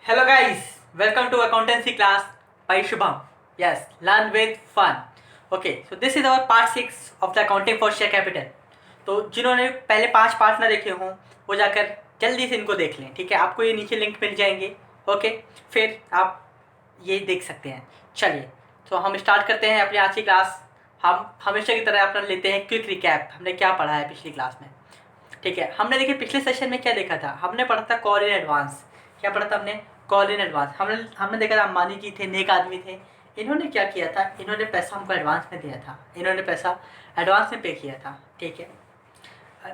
Hello guys, welcome to accountancy class by Shubham. Yes, learn with fun. Okay, so this is our part 6 of the accounting for share capital. तो जिन्होंने पहले 5 part ना देखे हों वो जाकर जल्दी से इनको देख लें, ठीक है। आपको ये नीचे लिंक मिल जाएंगे। ओके, फिर आप ये देख सकते हैं। चलिए, तो हम स्टार्ट करते हैं अपनी आज की क्लास। हम हमेशा की तरह अपना लेते हैं क्विक रिकैप, हमने क्या पढ़ा है पिछली क्लास में। ठीक है, हमने देखिए पिछले सेशन में क्या देखा था। हमने पढ़ा था कॉल इन एडवांस। क्या पढ़ा था हमने? Call in advance. हमने देखा था अंबानी जी थे, नेक आदमी थे। इन्होंने क्या किया था, इन्होंने पैसा हमको एडवांस में दिया था, इन्होंने पैसा एडवांस में पे किया था। ठीक है,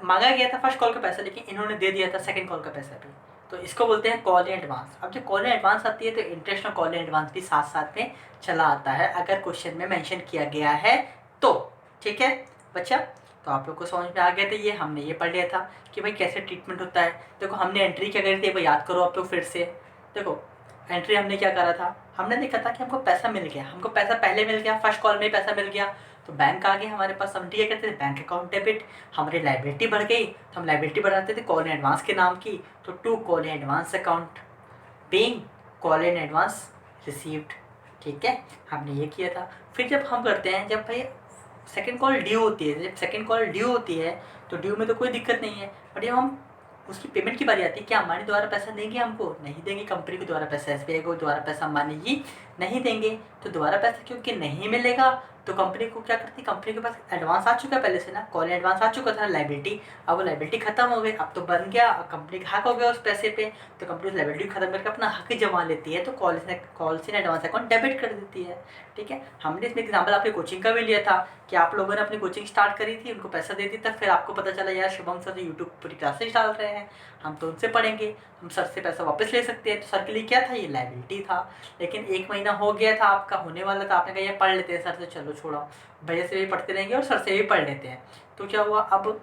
मांगा गया था फर्स्ट कॉल का पैसा, लेकिन इन्होंने दे दिया था सेकंड कॉल का पैसा भी। तो इसको बोलते हैं कॉल इन एडवांस। अब जब कॉल इन एडवांस आती है तो इंटरेस्ट और कॉल इन एडवांस भी साथ साथ में चला आता है, अगर क्वेश्चन में मेंशन किया गया है तो। ठीक है बच्चा, तो आप लोग को समझ में आ गया था। ये हमने ये पढ़ लिया था कि भाई कैसे ट्रीटमेंट होता है। देखो हमने एंट्री क्या करी थी, भाई याद करो आप लोग फिर से। देखो एंट्री हमने क्या करा था, हमने देखा था कि हमको पैसा मिल गया, हमको पैसा पहले मिल गया, फर्स्ट कॉल में ही पैसा मिल गया। तो बैंक आ गया हमारे पास, हम क्या करते थे, बैंक अकाउंट डेबिट। हमारी लाइबिलिटी बढ़ गई तो हम लाइबिलिटी बढ़ाते थे कॉल इन एडवांस के नाम की। तो to call in advance account being call in advance received. ठीक है, हमने ये किया था। फिर जब हम करते हैं, जब भाई सेकंड कॉल ड्यू होती है, जब सेकंड कॉल ड्यू होती है तो ड्यू में तो कोई दिक्कत नहीं है। बट जब हम उसकी पेमेंट की बारी आती है, क्या अंबानी द्वारा पैसा देंगे हमको? नहीं देंगे। कंपनी के द्वारा पैसा, एसबीआई को द्वारा पैसा अंबानी जी नहीं देंगे। तो दोबारा पैसा क्योंकि नहीं मिलेगा तो कंपनी को क्या करती है, कंपनी के पास एडवांस आ चुका है पहले से ना, कॉल एडवांस आ चुका था लाइबिलिटी। अब वो लाइबिलिटी खत्म हो गई, अब तो बन गया, कंपनी का हक हो गया उस पैसे पे। तो कंपनी उस लाइबिलिटी खत्म करके अपना हक जमा लेती है, तो call in advance account debit कर देती है। ठीक है, हमने इसमें एग्जाम्पल आपकी कोचिंग का भी लिया था कि आप लोगों ने अपनी कोचिंग स्टार्ट करी थी, उनको पैसा दे दिया था, फिर आपको पता चला यार शुभम सर यूट्यूब पूरी क्लासेज डाल रहे हैं, हम तो उनसे पढ़ेंगे, हम सर से पैसा वापस ले सकते हैं। तो सर के लिए क्या था, ये लाइबिलिटी था। लेकिन 1 महीना हो गया था, आपका होने वाला था, आपने कहा ये पढ़ लेते हैं सर से, चलो छोड़ो, भैया से भी पढ़ते रहेंगे और सर से भी पढ़ लेते हैं। तो क्या हुआ, अब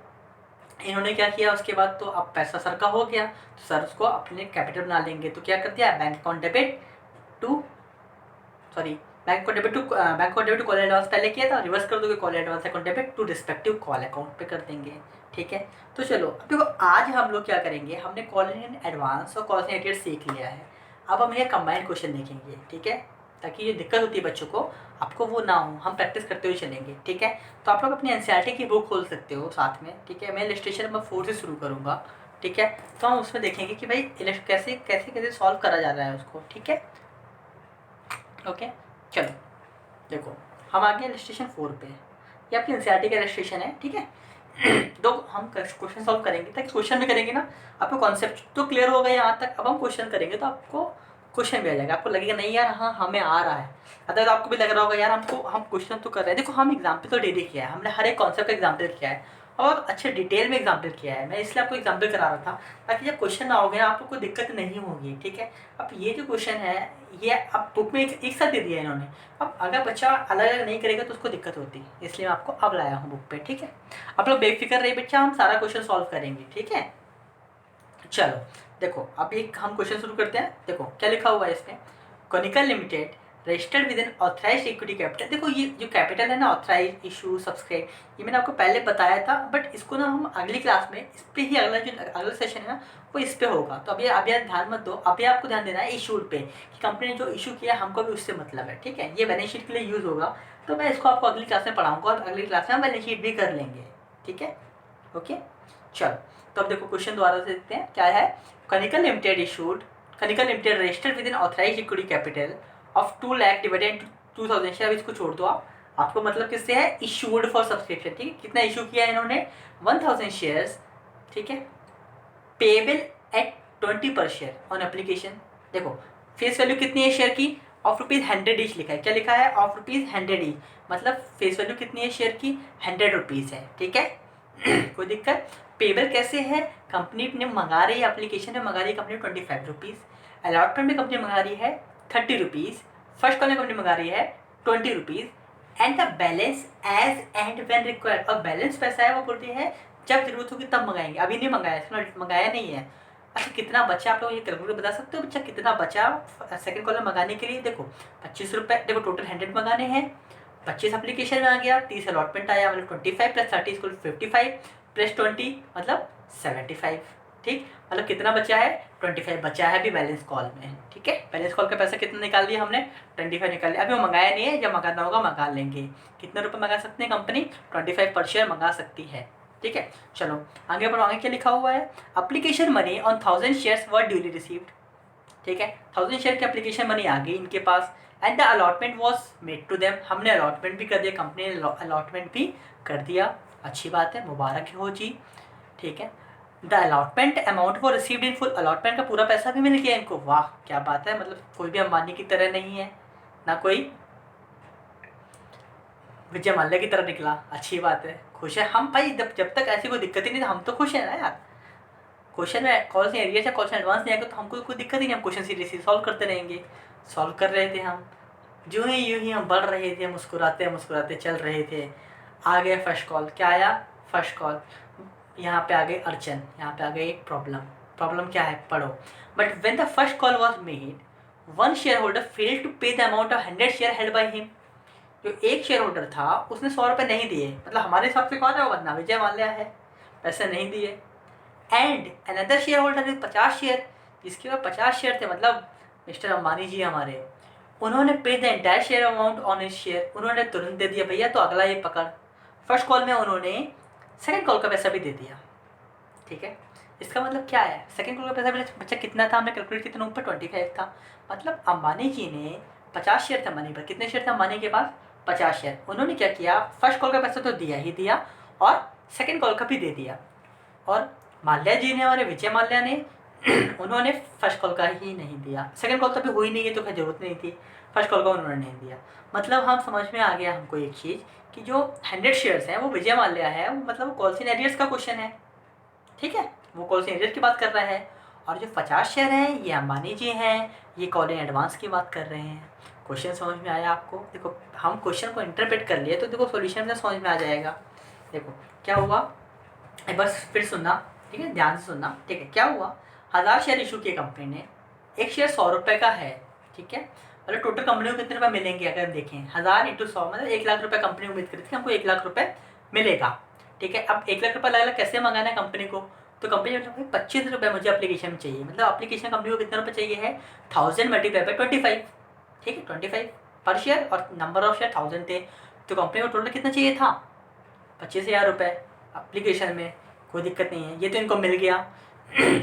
इन्होंने क्या किया उसके बाद, तो अब पैसा सर का हो गया तो सर उसको अपने कैपिटल बना लेंगे। तो क्या कर दिया, bank account debit to bank account debit to call advance पहले किया था, रिवर्स कर दोगे call advance account debit to respective call account पे कर देंगे। ठीक है, तो चलो अब देखो आज हम लोग क्या करेंगे, हमने कॉल इन एडवांस और कॉल इन एडिट सीख लिया है। अब हम ये कंबाइंड क्वेश्चन देखेंगे। ठीक है, ताकि ये दिक्कत होती है बच्चों को, आपको वो ना हो, हम प्रैक्टिस करते हुए चलेंगे। ठीक है, तो आप लोग अपनी एनसीईआरटी की बुक खोल सकते हो साथ में। ठीक है, मैं इलस्ट्रेशन नंबर 4 से शुरू करूँगा। ठीक है, तो हम उसमें देखेंगे कि भाई कैसे कैसे कैसे सॉल्व करा जा रहा है उसको। ठीक है, ओके चलो देखो हम आ गए इलस्ट्रेशन 4 पे। ये आपकी एनसीईआरटी का इलस्ट्रेशन है। ठीक है, तो हम क्वेश्चन सॉल्व करेंगे, ताकि क्वेश्चन भी करेंगे ना, आपको कॉन्सेप्ट तो क्लियर होगा यहाँ तक। अब हम क्वेश्चन करेंगे तो आपको क्वेश्चन भी आ जाएगा, आपको लगेगा नहीं यार हाँ हमें आ रहा है। अदरवाइज आपको भी लग रहा होगा यार हम क्वेश्चन तो कर रहे हैं। देखो हम एग्जाम्पल तो डेली किया है, हमने हर एक कॉन्सेप्ट का एग्जाम्पल किया है और अच्छे डिटेल में एग्जाम्पल किया है। मैं इसलिए आपको एग्जाम्पल करा रहा था ताकि जब क्वेश्चन आओगे ना आपको कोई दिक्कत नहीं होगी। ठीक है, अब ये जो क्वेश्चन है ये अब बुक में एक साथ दे दिया है इन्होंने। अब अगर बच्चा अलग अलग नहीं करेगा तो उसको दिक्कत होती है, इसलिए मैं आपको अब लाया हूँ बुक पे। ठीक है, आप लोग बेफिक्र रहिए बच्चा, हम सारा क्वेश्चन सॉल्व करेंगे। ठीक है, चलो देखो अब एक हम क्वेश्चन शुरू करते हैं। देखो क्या लिखा हुआ है इसमें, conical limited registered with N authorised equity capital. देखो ये जो कैपिटल है ना, ऑथराइज इशू सब्सक्राइब, ये मैंने आपको पहले बताया था, बट इसको ना हम अगली क्लास में इस पर ही अगला सेशन है ना वो इस पे होगा। तो अभी ध्यान मत दो, अभी आपको ध्यान देना है इशूड पे कि कंपनी ने जो इशू किया हमको भी उससे मतलब है। ठीक है, ये बैलेंस शीट के लिए यूज़ होगा, तो मैं इसको आपको अगली क्लास में पढ़ाऊँगा और अगली क्लास में हम बैलेंस शीट भी कर लेंगे। ठीक है, ओके चलो, तो अब देखो क्वेश्चन दोबारा से देखते हैं क्या है। Conical limited issued, conical limited registered with in authorised equity capital of 2 lakh divided into 2000 share. इसको छोड़ दो आपको मतलब किससे है, इशूड फॉर सब्सक्रिप्शन। ठीक है, कितना इशू किया है इन्होंने, 1000 शेयर्स। ठीक है, पेबल एट 20 पर शेयर ऑन एप्लीकेशन। देखो फेस वैल्यू कितनी है शेयर की, ऑफ ₹100 ईच लिखा है। क्या लिखा है, ऑफ ₹100 ईच, मतलब फेस वैल्यू कितनी है शेयर की, ₹100 है। ठीक है कोई दिक्कत। पेबल कैसे है, कंपनी ने मंगा रही है, एप्लीकेशन में मंगा रही है कंपनी ₹25, अलॉटमेंट में कंपनी मंगा रही है ₹30, फर्स्ट कॉल में कंपनी मंगा रही है ₹20, and the balance as and when required. और बैलेंस पैसा है वो बोलती है जब जरूरत होगी तब मंगाएंगे, अभी नहीं मंगाया, इसमें मंगाया नहीं है। अच्छा कितना बचा, आप लोग ये कैलकुलेट बता सकते हो बच्चा कितना बचा सेकंड कॉल में मंगाने के लिए। देखो ₹25, देखो टोटल 100 मंगाने हैं, 25 एप्लीकेशन में आ गया, 30 अलॉटमेंट आया, मतलब 25 + 30 = 55 + 20 मतलब 75। ठीक, मतलब कितना बचा है, 25 बचा है अभी बैलेंस कॉल में। ठीक है, बैलेंस कॉल का पैसा कितना निकाल दिया हमने, 25 निकाल लिया। अभी वो मंगाया नहीं है, जब मंगाना होगा मंगा लेंगे। कितने रुपए मंगा सकते हैं कंपनी, 25 पर शेयर मंगा सकती है। ठीक है, चलो आगे बढ़ो। आगे क्या लिखा हुआ है, application money on 1000 shares were duly received. ठीक है, 1000 शेयर की एप्लीकेशन मनी आ गई इनके पास, and the allotment was made to them. हमने अलॉटमेंट भी कर दिया, कंपनी ने अलॉटमेंट भी कर दिया। अच्छी बात है, मुबारक हो जी। ठीक है, द अलॉटमेंट अमाउंट वो रिसीव्ड इन फुल। अलॉटमेंट का पूरा पैसा भी मिल गया इनको, वाह क्या बात है। मतलब कोई भी अंबानी की तरह नहीं है, ना कोई विजय माल्या की तरह निकला। अच्छी बात है, खुश है हम भाई। जब तक ऐसी कोई दिक्कत ही नहीं, हम तो खुश है ना यार। क्वेश्चन में कौन से एरिया से क्वेश्चन एडवांस नहीं आएगा तो हमको कोई दिक्कत ही नहीं, हम क्वेश्चन सीरीज सॉल्व करते रहेंगे। सॉल्व कर रहे थे हम, यूं ही हम बढ़ रहे थे, मुस्कुराते मुस्कुराते चल रहे थे। आ गया फर्स्ट कॉल, क्या आया, फर्स्ट कॉल। यहाँ पे आ गई अड़चन, यहाँ पे आ गई एक प्रॉब्लम। प्रॉब्लम क्या है, पढ़ो। But when the first call was made, one share holder failed to pay the amount of 100 share held by him. जो एक शेयर होल्डर था उसने 100 रुपये नहीं दिए, मतलब हमारे हिसाब से कौन है वो बंदा, विजय माल्या है, पैसे नहीं दिए। एंड अनदर शेयर होल्डर ने 50 शेयर, जिसके पास 50 शेयर थे, मतलब मिस्टर अंबानी जी हमारे, उन्होंने पे the entire share amount on his share. उन्होंने तुरंत दे दिया, भैया तो अगला ये पकड़। फर्स्ट कॉल में उन्होंने सेकंड कॉल का पैसा भी दे दिया। ठीक है, इसका मतलब क्या है, सेकंड कॉल का पैसा बच्चा कितना था, हमने कैलकुलेट कितना ऊपर 25 था। मतलब अंबानी जी ने 50 शेयर थे अंबानी पर, कितने शेयर थे अंबानी के पास, 50 शेयर। उन्होंने क्या किया, फर्स्ट कॉल का पैसा तो दिया ही दिया और सेकंड कॉल का भी दे दिया। और माल्या जी ने, हमारे विजय माल्या ने उन्होंने फर्स्ट कॉल का ही नहीं दिया। सेकंड कॉल तो अभी हुई नहीं है तो खैर जरूरत नहीं थी, फर्स्ट कॉल का उन्होंने नहीं दिया। मतलब हम समझ में आ गया हमको एक चीज़ कि जो 100 शेयर्स हैं वो विजय माल्या है, वो मतलब कॉल्स इन एरियर्स का क्वेश्चन है। ठीक है, वो कॉल्स इन एरियर्स की बात कर रहा है। और जो 50 शेयर हैं ये अंबानी जी हैं, ये कॉल इन एडवांस की बात कर रहे हैं। क्वेश्चन समझ में आया आपको, देखो हम क्वेश्चन को इंटरप्रेट कर लिए तो देखो सॉल्यूशन में समझ में आ जाएगा। देखो क्या हुआ, बस फिर सुनना, ठीक है, ध्यान से सुनना। ठीक है, क्या हुआ, 1000 शेयर इशू किए कंपनी ने, एक शेयर 100 रुपये का है। ठीक है, मतलब टोटल कंपनी को कितने रुपए मिलेंगे अगर देखें, 1000 इंटू 100 मतलब 1 लाख रुपए कंपनी उम्मीद करी थी हमको 1 लाख रुपए मिलेगा। ठीक है, अब 1 लाख रुपये अलग अलग कैसे मंगाना है कंपनी को, तो कंपनी मतलब 25 रुपये मुझे एप्लीकेशन में चाहिए। मतलब एप्लीकेशन कंपनी को कितने रुपये चाहिए है, 1000 मल्टीप्लाई बाई 25। ठीक है, 25 पर शेयर और नंबर ऑफ शेयर 1000 थे, तो कंपनी को टोटल कितना चाहिए था, 25,000 रुपये एप्लीकेशन में। कोई दिक्कत नहीं है, ये तो इनको मिल गया।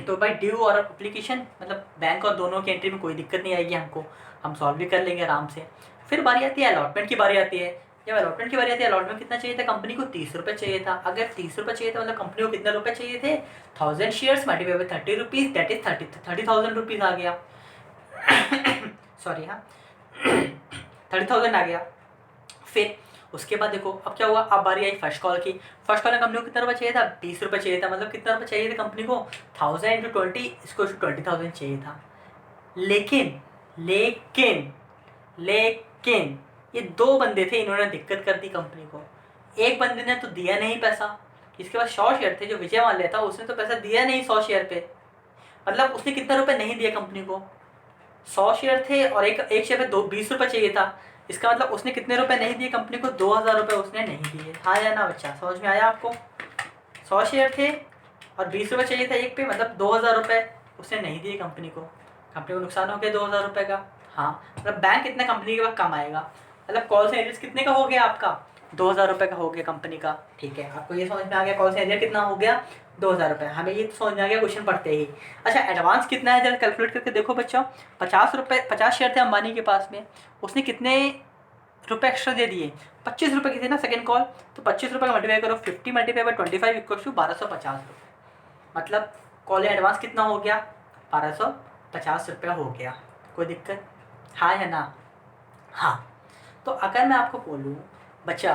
तो भाई ड्यू और एप्लीकेशन मतलब बैंक और दोनों की एंट्री में कोई दिक्कत नहीं आएगी हमको, हम सॉल्व भी कर लेंगे आराम से। फिर बारी आती है अलॉटमेंट की बारी आती है। जब अलॉटमेंट की बारी आती है, अलॉटमेंट कितना चाहिए था कंपनी को, 30 रुपये चाहिए था। अगर 30 रुपये चाहिए था मतलब कंपनी को कितने रुपये चाहिए थे, 1000 shares multiply by 30 rupees, that is 30,000 rupees आ गया। सॉरी, हाँ 30,000 आ गया। फिर उसके बाद देखो अब क्या हुआ, अब बारी आई फर्स्ट कॉल की। फर्स्ट कॉल में कंपनी को कितना रुपये चाहिए था, 20 रुपये चाहिए था। मतलब कितना रुपये चाहिए था कंपनी को, 1000 इंटू 20, इसको 20,000 चाहिए था। लेकिन लेकिन लेकिन ये दो बंदे थे, इन्होंने दिक्कत कर दी कंपनी को। एक बंदे ने तो दिया नहीं पैसा, इसके बाद 100 शेयर थे, जो विजय माल्या था उसने तो पैसा दिया नहीं 100 शेयर पे। मतलब उसने कितना रुपये नहीं दिया कंपनी को, 100 शेयर थे और एक शेयर पे 20 रुपये चाहिए था। इसका मतलब उसने कितने रुपए नहीं दिए कंपनी को, 2000 रुपये उसने नहीं दिए। हाँ या ना बच्चा, समझ में आया आपको, 100 शेयर थे और 20 रुपये चाहिए था एक पे, मतलब 2000 रुपये उसने नहीं दिए कंपनी को नुकसान हो गया 2000 रुपये का। हाँ, मतलब बैंक कितना कंपनी के पास कमाएगा, मतलब कॉल से एरियर्स कितने का हो गया आपका, 2000 रुपये का हो गया कंपनी का। ठीक है, आपको ये समझ में आ गया कॉल से एरियर कितना हो गया, 2000 रुपये। हमें ये समझ में आ गया क्वेश्चन पढ़ते ही। अच्छा एडवांस कितना है जरा कैलकुलेट करके देखो बच्चों। 50 शेयर थे अंबानी के पास में, उसने कितने रुपये एक्स्ट्रा दे दिए, 25 रुपये की थी ना सेकंड कॉल, तो 25 रुपये का मल्टीप्लाई करो, 50 मल्टीप्लाई बाई 25 इक्वल्स टू 1250 रुपये। मतलब कॉल एडवांस कितना हो गया, 1250 रुपये हो गया। कोई दिक्कत, हाँ या ना, हाँ। तो अगर मैं आपको बोलूँ बच्चा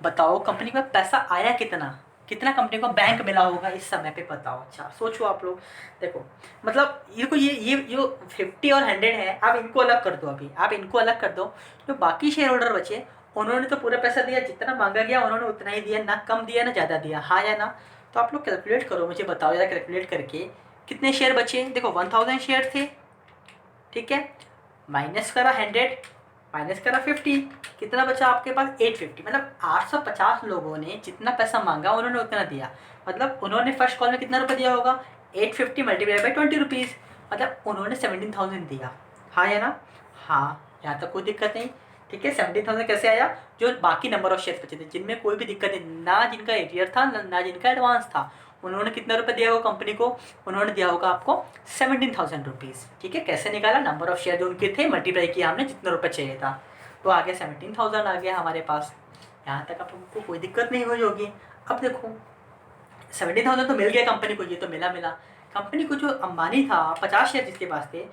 बताओ कंपनी में पैसा आया कितना, कितना कंपनी को बैंक मिला होगा इस समय पे, बताओ। अच्छा सोचो आप लोग, देखो मतलब ये जो 50 और 100 है, आप इनको अलग कर दो, अभी आप इनको अलग कर दो। जो बाकी शेयर होल्डर बचे उन्होंने तो पूरा पैसा दिया, जितना मांगा गया उन्होंने उतना ही दिया, ना कम दिया ना ज़्यादा दिया। हाँ या ना, तो आप लोग कैलकुलेट करो, मुझे बताओ ज़रा कैलकुलेट करके कितने शेयर बचे। देखो 1000 शेयर थे, ठीक है, माइनस करा 100, माइनस करा 50, कितना बचा आपके पास 850। मतलब 850 लोगों ने जितना पैसा मांगा उन्होंने उतना दिया। मतलब उन्होंने फर्स्ट कॉल में कितना रुपये दिया होगा, 850 मल्टीप्लाई बाई 20 रुपीज़, मतलब उन्होंने 17,000 दिया, हाँ या ना? हाँ, यहाँ तक कोई दिक्कत नहीं। ठीक है, 17,000 कैसे आया? जो बाकी नंबर ऑफ शेयर्स बचे थे जिनमें कोई भी दिक्कत नहीं, ना जिनका एरियर था ना जिनका एडवांस था, उन्होंने कितना रुपये दिया होगा कंपनी को? उन्होंने दिया होगा आपको 17,000 रुपीज़। ठीक है, कैसे निकाला? नंबर ऑफ शेयर जो उनके थे मल्टीप्लाई किया हमने जितना रुपये चाहिए था, तो आ गया 17,000 आ गया हमारे पास। यहाँ तक आपको कोई दिक्कत नहीं हुई होगी। अब देखो 17,000 तो मिल गया कंपनी को, ये तो मिला कंपनी को। जो अंबानी था 50 शेयर जिसके पास थे,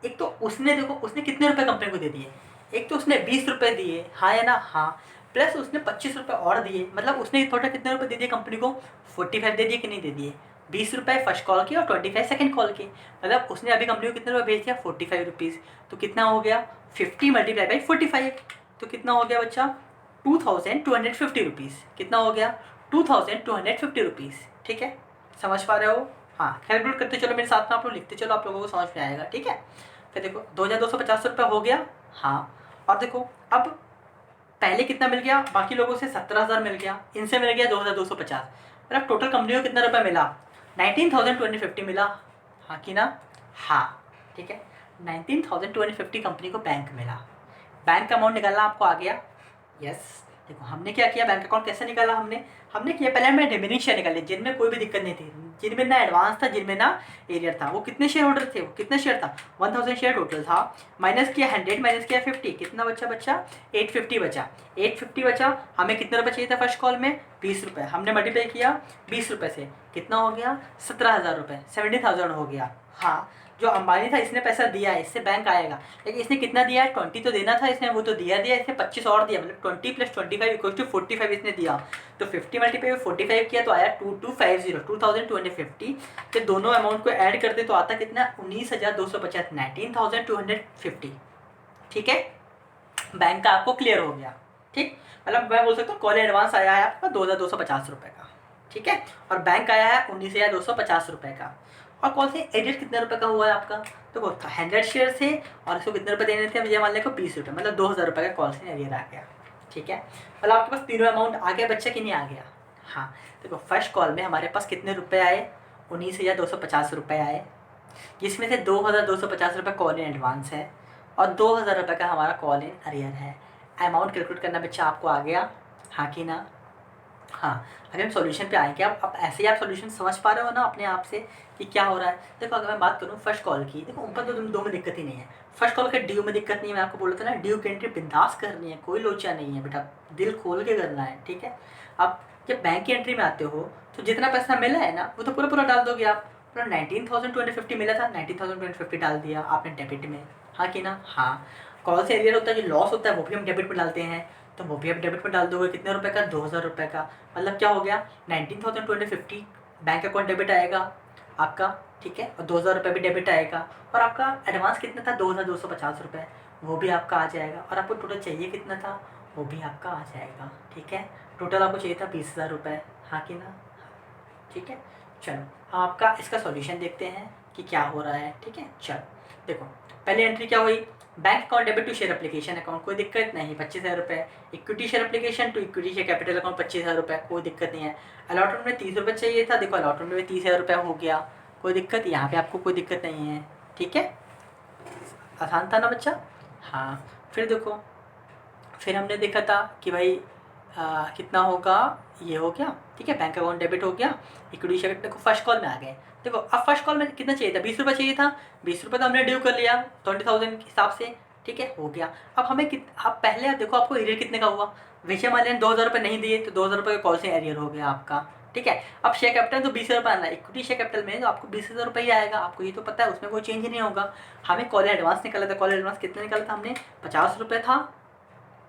एक तो उसने देखो उसने कितने रुपए कंपनी को दे दिए? एक तो उसने 20 रुपये दिए, हाँ या ना? हाँ। प्लस उसने 25 रुपये और दिए, मतलब उसने टोटल कितने रुपये दे दिए कंपनी को? 45 दे दिए कि नहीं दे दिए? 20 रुपये फर्स्ट कॉल के और 25 सेकंड कॉल के, मतलब उसने अभी कंपनी को कितने रुपये भेज दिया? 45 रुपीज़। तो कितना हो गया? 50 मल्टीप्लाई बाई 45, तो कितना हो गया बच्चा? 2,250 रुपीज़। कितना हो गया? 2,250 रुपीज़। ठीक है, समझ पा रहे हो? हाँ, कैलकुलेट करते चलो मेरे साथ में, आप लोग लिखते चलो, आप लोगों को समझ में आएगा। ठीक है, फिर देखो 2,250 रुपये हो गया। हाँ, और देखो अब पहले कितना मिल गया बाकी लोगों से? 17,000 मिल गया, इनसे मिल गया 2,250, मतलब टोटल कंपनी को कितना रुपया मिला? 19,250 मिला, हाँ कि ना? हाँ। ठीक है, 19,250 कंपनी को बैंक मिला। बैंक का अमाउंट निकालना आपको आ गया? यस। देखो हमने क्या किया, बैंक अकाउंट कैसे निकाला हमने किया, पहले हमने रिमेनिंग शेयर निकाले जिनमें कोई भी दिक्कत नहीं थी, जिनमें ना एडवांस था, जिनमें ना एरियर था। वो कितने शेयर होल्डर थे? वो कितने शेयर था? 1000 शेयर टोटल था। माइनस किया 100, माइनस किया 50, कितना बचा? 850 बचा। 850 बचा, हमें कितने रुपये चाहिए था फर्स्ट कॉल में? 20 रुपये। हमने मल्टीप्लाई किया 20 रुपये से, कितना हो गया? 17,000 रुपये, 70,000 हो गया। हाँ, जो अंबानी था इसने पैसा दिया है, इससे बैंक आएगा, लेकिन इसने कितना दिया है? 20 तो देना था इसने, वो तो दिया इसने 25 और दिया, मतलब 20 + 25 = 45 इसने दिया। तो 50 मल्टीप्लाई 45 किया तो आया 2250, 2250। जब दोनों अमाउंट को ऐड करते तो आता कितना? 19,250, 19,250। ठीक है, बैंक का आपको क्लियर हो गया। ठीक, मतलब मैं बोल सकता हूँ कॉल एडवांस आया है आपका 2,250 रुपये का। ठीक है, और बैंक आया है 19,250 रुपये का। और कॉल से एडिट कितने रुपये का हुआ है आपका? तो वो 100 शेयर थे और इसको कितने रुपये देने थे? मुझे मान लें को 20 रुपये, मतलब 2,000 रुपये का कॉल से एरियर आ गया। ठीक है, मतलब आपके पास तीनों अमाउंट आ गया बच्चा कि नहीं आ गया? हाँ, देखो फर्स्ट कॉल में हमारे पास कितने रुपये आए? 19,250 रुपये आए, जिसमें से 2,250 रुपये कॉल इन एडवांस है और 2,000 रुपये का हमारा कॉल इन अरियर है। अमाउंट कैलकुलेट करना बच्चा आपको आ गया, हाँ कि ना? हाँ, अभी हम सॉल्यूशन पे आएंगे। अब ऐसे ही आप सॉल्यूशन समझ पा रहे हो ना अपने आप से कि क्या हो रहा है? देखो अगर मैं बात करूँ फर्स्ट कॉल की, देखो ऊपर तो दो में दिक्कत ही नहीं है। फर्स्ट कॉल के ड्यू में दिक्कत नहीं है, मैं आपको बोला था ना, ड्यू की एंट्री बिंदास करनी है, कोई लोचा नहीं है बेटा, दिल खोल के करना है। ठीक है, अब जब बैंक की एंट्री में आते हो तो जितना पैसा मिला है ना वो तो पूरा पूरा डाल दोगे आप। पूरा 19,250 मिला था, 19,250 डाल दिया आपने डेबिट में, हाँ कि ना? हाँ। कॉल से एरियर होता है, जो लॉस होता है वो भी हम डेबिट में डालते हैं, तो वो भी आप डेबिट में डाल दोगे। कितने रुपए का? 2,000 रुपये का। मतलब क्या हो गया? 19,250 बैंक अकाउंट डेबिट आएगा आपका। ठीक है, और 2,000 रुपये भी डेबिट आएगा, और आपका एडवांस कितना था? 2,250 रुपये, वो भी आपका आ जाएगा। और आपको टोटल चाहिए कितना था? वो भी आपका आ जाएगा। ठीक है, टोटल आपको चाहिए था 20,000 रुपये, हाँ कि ना? ठीक है, चलो आपका इसका सॉल्यूशन देखते हैं कि क्या हो रहा है। ठीक है, चलो देखो पहले एंट्री क्या हुई? Bank account debit to share application account, कोई दिक्कत नहीं, 25,000 रुपये। Equity share application to equity share capital account 25,000 रुपये, कोई दिक्कत नहीं है। अलॉटमेंट में 30 रुपये चाहिए था, देखो अलॉटमेंट में 30,000 रुपये हो गया, कोई दिक्कत, यहाँ पे आपको कोई दिक्कत नहीं है। ठीक है, आसान था ना बच्चा? हाँ, फिर देखो फिर हमने देखा था कि भाई कितना होगा, ये हो गया। ठीक है, बैंक अकाउंट डेबिट हो गया, इक्विटी शेयर। देखो फर्स्ट कॉल में आ गए। देखो अब फर्स्ट कॉल में कितना चाहिए था? 20 रुपये चाहिए था, 20 रुपये तो हमने ड्यू कर लिया 20,000 के हिसाब से। ठीक है, हो गया। अब हमें अब पहले देखो आपको एरियर कितने का हुआ? विजय माल्या ने 2,000 रुपये नहीं दिए तो 2,000 रुपये का कॉल से एरियर हो गया आपका। ठीक है, अब शेयर कैपिटल तो 20,000 रुपये आना है, इक्विटी शेयर कैपिटल में तो आपको 20,000 रुपये ही आएगा, आपको ये तो पता है, उसमें कोई चेंज ही नहीं होगा। हमें कॉल एडवांस निकाला था, कॉल एडवांस कितना निकाला था हमने? 50 रुपये था,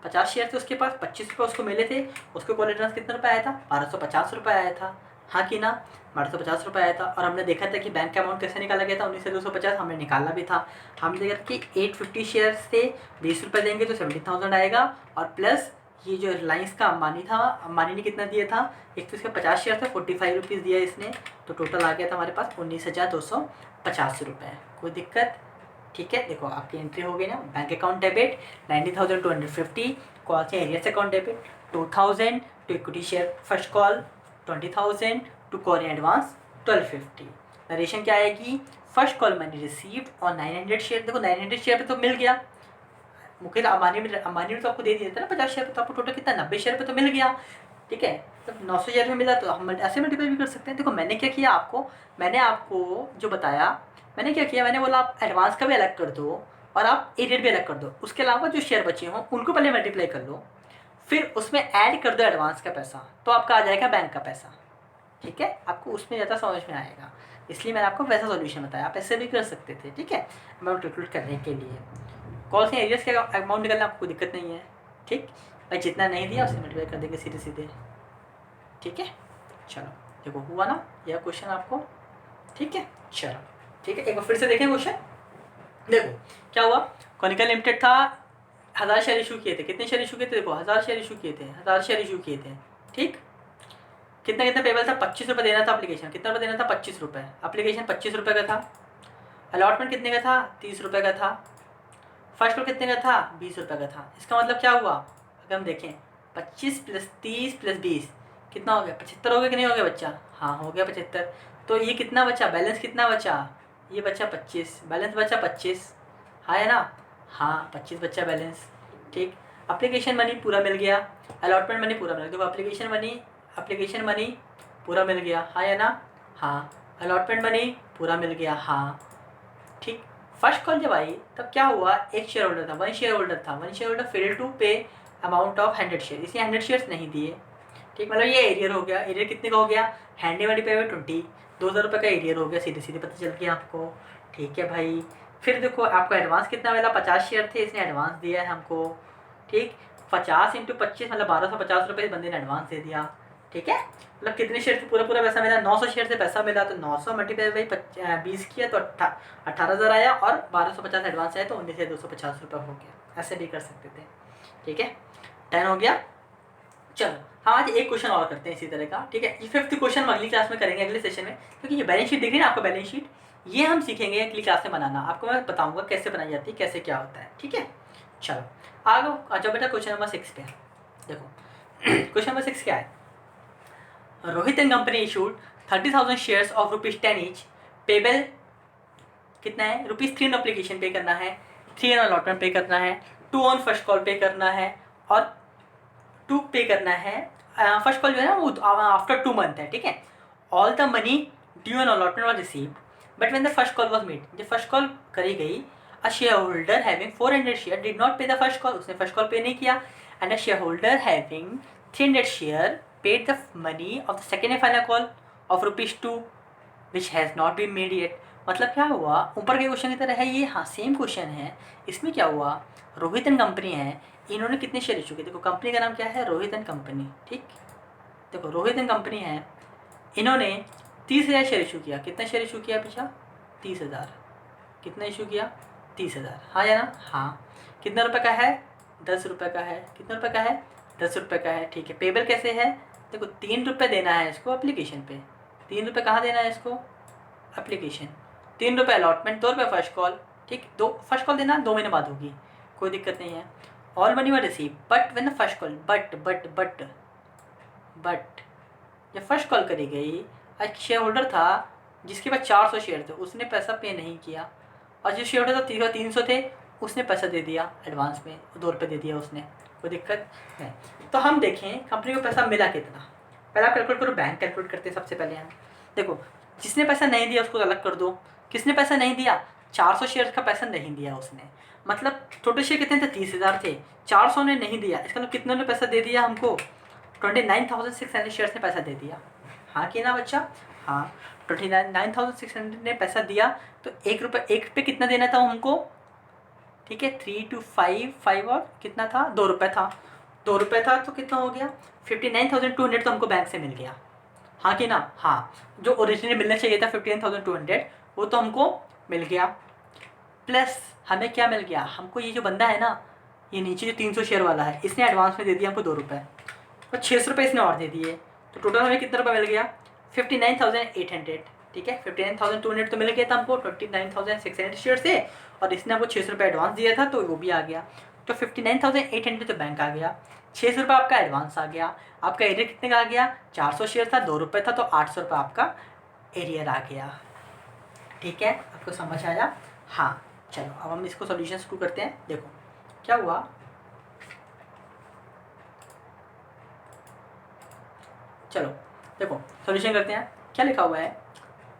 50 शेयर थे उसके पास, 25 रुपये उसको मिले थे, उसको कॉल एडवांस कितना रुपये आया था? 1,250 रुपये आया था, हाँ कि ना? 1,250 रुपये आया था। और हमने देखा था कि बैंक का अमाउंट कैसे निकाला गया था? 19,250 हमने निकाला भी था। हमने देखा था कि 850 शेयर्स थे, 20 रुपये देंगे तो 70,000 आएगा, और प्लस ये जो रिलायंस का अंबानी था, अंबानी ने कितना दिया था? एक तो इसके 50 शेयर थे, 45 रुपीज़ दिया इसने, तो टोटल आ गया था हमारे पास 19,250 रुपये। कोई दिक्कत? ठीक है, देखो आपकी एंट्री हो गई ना। बैंक अकाउंट डेबिट 19,250, कॉल से arrears account debit 2,000 to equity share first call 20,000 to call in advance 1,250। Narration क्या आएगी, फर्स्ट कॉल मनी रिसीव्ड और 900 शेयर। देखो 900 शेयर पे तो मिल गया, मुकेश अंबानी ने तो आपको दे दिया था ना 50 शेयर पे, तो आपको टोटल कितना 90 शेयर पे तो मिल गया, ठीक है। तो 900 शेयर में मिला तो हम ऐसे मल्टीप्लाई भी कर सकते हैं। देखो मैंने क्या किया आपको, मैंने आपको जो बताया, मैंने क्या किया, मैंने बोला आप एडवांस का भी अलग कर दो और आप एरियर भी अलग कर दो, उसके अलावा जो शेयर बचे हों उनको पहले मल्टीप्लाई कर लो, फिर उसमें ऐड कर दो एडवांस का पैसा, तो आपका आ जाएगा बैंक का पैसा, ठीक है। आपको उसमें ज़्यादा समझ में आएगा, इसलिए मैंने आपको वैसा सॉल्यूशन बताया। आप ऐसे भी कर सकते थे, ठीक है, अमाउंट कैलकुलेट करने के लिए। कॉल से एरियर्स का अमाउंट निकलना आपको कोई दिक्कत नहीं है, ठीक भाई, जितना नहीं दिया उसे मल्टीप्लाई कर देंगे सीधे सीधे, ठीक है। चलो देखो हुआ ना यह क्वेश्चन आपको, ठीक है। चलो ठीक है, एक बार फिर से देखें क्वेश्चन। देखो क्या हुआ, कॉनिकल लिमिटेड था, 1000 शेयर इशू किए थे। कितने शेयर इशू किए थे, देखो 1000 शेयर इशू किए थे, 1000 शेयर इशू किए थे, ठीक। कितना कितना पेबल था, 25 रुपये देना था एप्लीकेशन, कितना रुपये देना था, 25 रुपये। एप्लीकेशन 25 रुपये का था। अलॉटमेंट कितने का था, 30 रुपये का था। फर्स्ट कॉल कितने का था, 20 रुपये का था। इसका मतलब क्या हुआ, अगर हम देखें 25 + 30 + 20 कितना हो गया, 75 हो गया कि नहीं हो गया बच्चा, हाँ हो गया 75। तो ये कितना बचा, बैलेंस कितना बचा, ये बचा 25, बैलेंस बचा 25, हाँ है ना, हाँ 25 बचा बैलेंस, ठीक। एप्लीकेशन मनी पूरा मिल गया, अलॉटमेंट मनी पूरा मिल गया। देखो एप्लीकेशन मनी पूरा मिल गया, हाँ है ना, हाँ। अलॉटमेंट मनी पूरा मिल गया, हाँ, ठीक। फर्स्ट कॉल जब आई तब क्या हुआ, एक शेयर होल्डर था, one share holder fail to pay amount of 100 share, इसने 100 शेयर्स नहीं दिए, ठीक। मतलब ये एरियर हो गया, एरियर कितने का हो गया, हैंडी वाली पे 20, 2000 रुपये का एरियर हो गया, सीधे सीधे पता चल गया आपको, ठीक है भाई। फिर देखो आपको एडवांस कितना मिला, 50 शेयर थे, इसने एडवांस दिया है हमको, ठीक। 50 × 25 मतलब 1250 रुपये बंदे ने एडवांस दे दिया, ठीक है। मतलब कितने शेयर से पूरा पैसा मिला, 900 शेयर से पैसा मिला, तो 900 मल्टीप्लाई बाई 20 किया तो 18,000 आया, और 1250 एडवांस आया तो 19,250 रुपये हो गया। ऐसे भी कर सकते थे, ठीक है। 10 हो गया। चलो हम आज एक क्वेश्चन और करते हैं इसी तरह का, ठीक है। ये 5th क्वेश्चन हम अगली क्लास में करेंगे, अगले सेशन में, क्योंकि ये बैलेंस शीट दिख रही है ना आपको, बैलेंस शीट ये हम सीखेंगे अगली क्लास में बनाना। आपको मैं बताऊंगा कैसे बनाई जाती है, कैसे क्या होता है, ठीक है। चलो आगे अच्छा बेटा क्वेश्चन नंबर 6 पे देखो। क्वेश्चन नंबर 6 क्या है, Rohit and company issued 30,000 shares of ₹10 each, payable कितना है, ₹3 एप्लीकेशन पे करना है, 3 ऑन अलॉटमेंट पे करना है, 2 ऑन फर्स्ट कॉल पे करना है, और 2 पे करना है। फर्स्ट कॉल जो है ना वो आफ्टर 2 मंथ है, ठीक है। All the money due an allotment was received, but when the first call was made, जब फर्स्ट कॉल करी गई, a share holder having 400 share did not pay the first call, उसने फर्स्ट कॉल पे नहीं किया, and a share holder having 300 share paid the money of the second and final call of ₹2 which has not been made yet. मतलब क्या हुआ, ऊपर के question की तरह है ये, हाँ सेम क्वेश्चन है। इसमें क्या हुआ, रोहित एंड कंपनी है, इन्होंने कितने शेयर इशू किए, देखो कंपनी का नाम क्या है, रोहित एंड कंपनी, ठीक। देखो रोहित एंड कंपनी है, इन्होंने 30,000 शेयर इशू किया। कितना शेयर इशू किया पीछा, 30,000। कितना इशू किया, 30,000, हाँ या ना, हाँ। कितना रुपये का है, 10 रुपये का है। कितना रुपये का है, 10 रुपये का है, ठीक है। पेबल कैसे है, देखो 3 रुपये देना है इसको एप्लीकेशन पे, 3 रुपये कहाँ देना है इसको, एप्लीकेशन, 3 रुपये अलॉटमेंट, 2 रुपये फर्स्ट कॉल, ठीक। 2 फर्स्ट कॉल देना 2 महीने बाद होगी, कोई दिक्कत नहीं है। All money were receive but when the first call, but जब फर्स्ट कॉल करी गई, एक शेयर होल्डर था जिसके पास 400 शेयर थे, उसने पैसा पे नहीं किया, और जो शेयर होल्डर था 300 थे, उसने पैसा दे दिया एडवांस में, 2 रुपये दे दिया उसने, कोई दिक्कत है। तो हम देखें कंपनी को पैसा मिला कितना, पहले आप कैलकुलेट करो, बैंक कैलकुलेट करते हैं सबसे पहले हम। देखो जिसने पैसा नहीं दिया उसको अलग कर दो, किसने पैसा नहीं दिया, 400 शेयर का पैसा नहीं दिया उसने, मतलब टोटल शेयर कितने थे, 30,000 थे, 400 ने नहीं दिया, इसका मतलब कितनों ने पैसा दे दिया हमको, 29,600 शेयर्स ने पैसा दे दिया, हाँ कि ना बच्चा, हाँ 29,600 ने पैसा दिया। तो 1 रुपये, 1 पे कितना देना था हमको, ठीक है, 3 to 5 और कितना था, 2 रुपये था, 2 रुपये था, तो कितना हो गया 59,200 तो हमको बैंक से मिल गया, हाँ कि ना, हाँ। जो ओरिजिनली मिलना चाहिए था 59,200 वो तो हमको मिल गया, प्लस हमें क्या मिल गया, हमको ये जो बंदा है ना, ये नीचे जो 300 शेयर वाला है, इसने एडवांस में दे दिया हमको 2 रुपये, और 600 रुपये इसने और दे दिए, तो टोटल हमें कितना रुपये मिल गया, 59,800, ठीक है। 59,200 तो मिल गया था हमको 29,600 शेयर से, और इसने हमको 600 रुपये एडवांस दिया था तो वो भी आ गया, तो 59,800 तो बैंक आ गया, 600 रुपये आपका एडवांस आ गया, आपका एरियर कितने का आ गया, 400 शेयर था, 2 रुपये था, तो 800 रुपये आपका एरियर आ गया, ठीक है, आपको समझ आया? हाँ, चलो अब हम इसको सॉल्यूशन शुरू करते हैं। देखो क्या हुआ, चलो देखो सॉल्यूशन करते हैं। क्या लिखा हुआ है,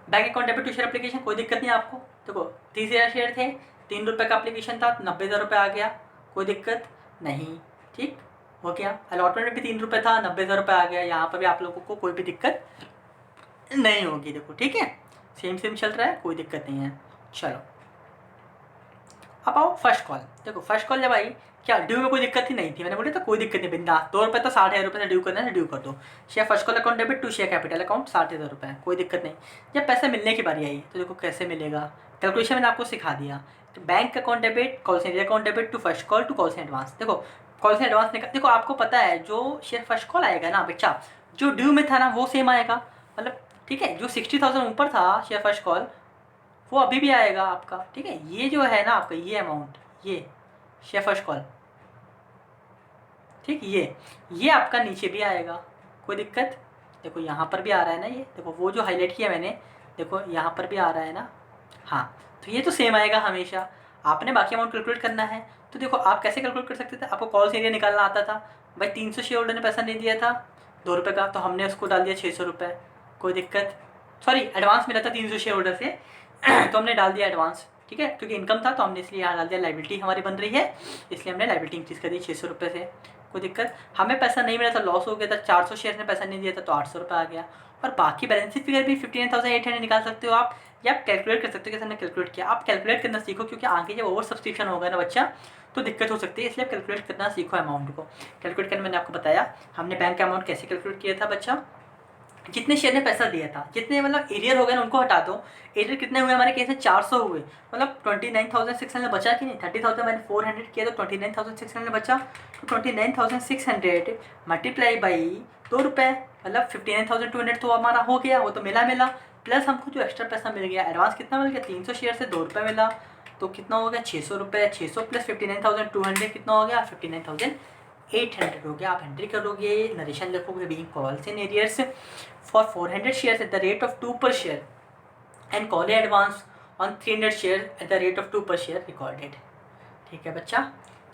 bank account debit to share application, कोई दिक्कत नहीं आपको। देखो 30,000 शेयर थे, 3 रुपये का एप्लीकेशन था, 90,000 रुपये आ गया, कोई दिक्कत नहीं। ठीक हो गया, अलॉटमेंट में भी 3 रुपये था, 90,000 रुपये आ गया। यहाँ पर भी आप लोगों को कोई भी दिक्कत नहीं होगी। देखो ठीक है, सेम सेम चल रहा है, कोई दिक्कत नहीं है। चलो अब आओ फर्स्ट कॉल। देखो फर्स्ट कॉल जब आई, क्या ड्यू में कोई दिक्कत ही नहीं थी, मैंने बोला था कोई दिक्कत नहीं बिंदास, 2 रुपये तो 60,000 रुपये से ड्यू करना है ड्यू कर दो। Share first call account debit to share capital account 60,000 रुपये, कोई दिक्कत नहीं। जब पैसा मिलने की बारी आई तो देखो कैसे मिलेगा, कैलकुलेशन मैंने आपको सिखा दिया। तो bank account debit, call centre account debit to first call to call से एडवांस। देखो कॉल से एडवांस निकाल, देखो आपको पता है जो शेयर फर्स्ट कॉल आएगा ना बच्चा, जो ड्यू में था ना वो सेम आएगा, मतलब ठीक है। जो 60,000 ऊपर था शेयर फर्स्ट कॉल वो अभी भी आएगा आपका, ठीक है। ये जो है ना आपका ये अमाउंट, ये शेयर फर्स्ट कॉल, ठीक, ये आपका नीचे भी आएगा, कोई दिक्कत। देखो यहाँ पर भी आ रहा है ना, ये देखो वो जो हाईलाइट किया मैंने, देखो यहाँ पर भी आ रहा है ना। हाँ, तो ये तो सेम आएगा हमेशा। आपने बाकी अमाउंट कैलकुलेट करना है, तो देखो आप कैसे कैलकुलेट कर सकते थे, आपको कॉल से एरिया निकालना आता था। भाई 300 शेयर होल्डर ने पैसा नहीं दिया था 2 रुपये का, तो हमने उसको डाल दिया 600 रुपये, कोई दिक्कत। सॉरी एडवांस मिला था 300 शेयर होल्डर से तो हमने डाल दिया एडवांस, ठीक है, क्योंकि इनकम था तो हमने इसलिए यहाँ डाल दिया। लाइबिलिटी हमारी बन रही है इसलिए हमने लाइबिलिटी इंक्रीज कर दी 600 रुपये से, कोई दिक्कत। हमें पैसा नहीं मिला था, लॉस हो गया था, 400 शेयर ने पैसा नहीं दिया था तो 800 रुपये आ गया। और बाकी बैलेंस शीट फिगर भी 59,800 निकाल सकते हो आप, या आप कैलकुलेट कर सकते हो। कैसे हमने कैलकुलेट किया, आप कैलकुलेट करना सीखो, क्योंकि आगे जब ओवर सब्सक्रिप्शन होगा ना बच्चा तो दिक्कत हो सकती है, इसलिए आप कैलकुलेट करना सीखो। अमाउंट को कैलकुलेट करना मैंने आपको बताया, हमने बैंक का अमाउंट कैसे कैलकुलेट किया था बच्चा। जितने शेयर ने पैसा दिया था, जितने मतलब एरियर हो गए ना उनको हटा दो। एरियर कितने हुए हमारे केस में, 400 हुए, मतलब 29,600 बचा कि नहीं। 30,000 मैंने 400 किया तो 29,600 बचा, तो 29,600 मल्टीप्लाई बाई 2 रुपये, मतलब 59,200 तो हमारा हो गया, वो तो मिला। प्लस हमको जो एक्स्ट्रा पैसा मिल गया, एडवांस कितना मिल गया, 300 शेयर से 2 रुपये मिला, तो कितना हो गया 600 रुपये। 600 प्लस 59,200 कितना हो गया, 59,800 हो गया। आप एंट्री करोगे, नरेशन लिखोगे, being calls in arrears for 400 shares at the rate of 2 per share and call advance on 300 shares at the rate of 2 per share recorded। ठीक है बच्चा,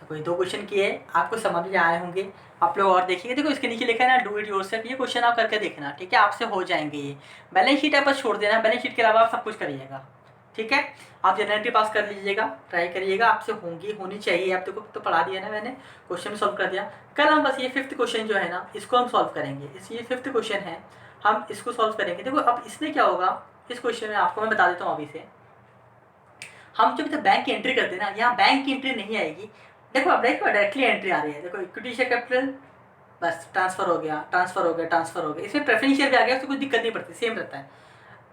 तो कोई 2 क्वेश्चन किए, आपको समझ में आए होंगे। आप लोग और देखिएगा, देखो इसके नीचे लिखा है ना डू इट योरसेल्फ, ये क्वेश्चन आप करके देखना, ठीक है, आपसे हो जाएंगे ये। बैलेंस शीट आप बस छोड़ देना, बैलेंस शीट के अलावा आप सब कुछ करिएगा, ठीक है। आप जनरल एंट्री पास कर लीजिएगा, ट्राई करिएगा, आपसे होनी चाहिए। आप देखो तो पढ़ा दिया ना मैंने, क्वेश्चन भी सॉल्व कर दिया। कल हम बस ये 5th क्वेश्चन जो है ना इसको हम सॉल्व करेंगे। ये 5th क्वेश्चन है, हम इसको सॉल्व करेंगे। देखो अब इसमें क्या होगा, इस क्वेश्चन में आपको मैं बता देता हूँ अभी से। हम जब बैंक की एंट्री करते हैं ना, यहाँ बैंक की एंट्री नहीं आएगी। देखो अब देखो डायरेक्टली एंट्री आ रही है, देखो इक्विटी शेयर कैपिटल, बस ट्रांसफर हो गया, ट्रांसफर हो गया, ट्रांसफर हो गया। इसमें प्रेफरेंस शेयर भी आ गया, उससे कोई दिक्कत नहीं पड़ती, सेम रहता है।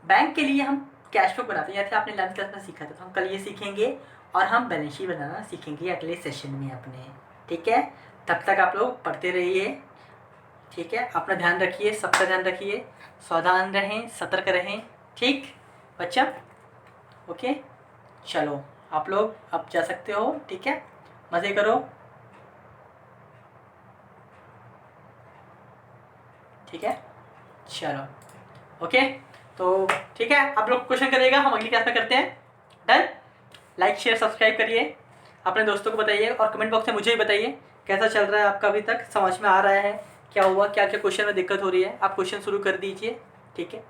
बैंक के लिए हम कैश फ्लो बनाते हैं, जैसे आपने 11th क्लास में सीखा था, तो हम कल ये सीखेंगे और हम बैलेंस शीट बनाना सीखेंगे अगले सेशन में अपने, ठीक है। तब तक आप लोग पढ़ते रहिए, ठीक है। अपना ध्यान रखिए, सबका ध्यान रखिए, सावधान रहें, सतर्क रहें, ठीक बच्चा, ओके। चलो आप लोग अब जा सकते हो, ठीक है, मज़े करो, ठीक है। चलो ओके, तो ठीक है, आप लोग क्वेश्चन करिएगा, हम अगली क्लास में करते हैं। डन, लाइक शेयर सब्सक्राइब करिए, अपने दोस्तों को बताइए और कमेंट बॉक्स में मुझे भी बताइए कैसा चल रहा है आपका, अभी तक समझ में आ रहा है, क्या हुआ, क्या क्या क्वेश्चन में दिक्कत हो रही है। आप क्वेश्चन शुरू कर दीजिए, ठीक है,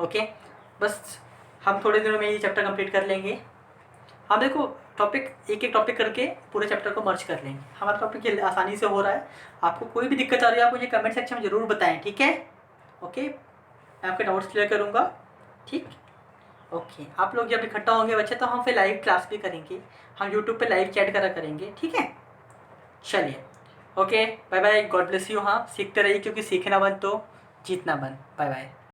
ओके। बस हम थोड़े दिनों में ये चैप्टर कंप्लीट कर लेंगे। हम देखो टॉपिक एक एक टॉपिक करके पूरे चैप्टर को मर्ज कर लेंगे। हमारा टॉपिक ये आसानी से हो रहा है। आपको कोई भी दिक्कत आ रही है आप मुझे कमेंट सेक्शन में ज़रूर बताएं, ठीक है, ओके। मैं आपके डाउट्स क्लियर करूँगा, ठीक, ओके। आप लोग जब इकट्ठा होंगे बच्चे तो हम फिर लाइव क्लास भी करेंगे, हम यूट्यूब पे लाइव चैट करा करेंगे, ठीक है। चलिए okay, bye bye, God bless you. हाँ, सीखते रहिए, क्योंकि सीखना बंद तो जीतना बंद। Bye bye.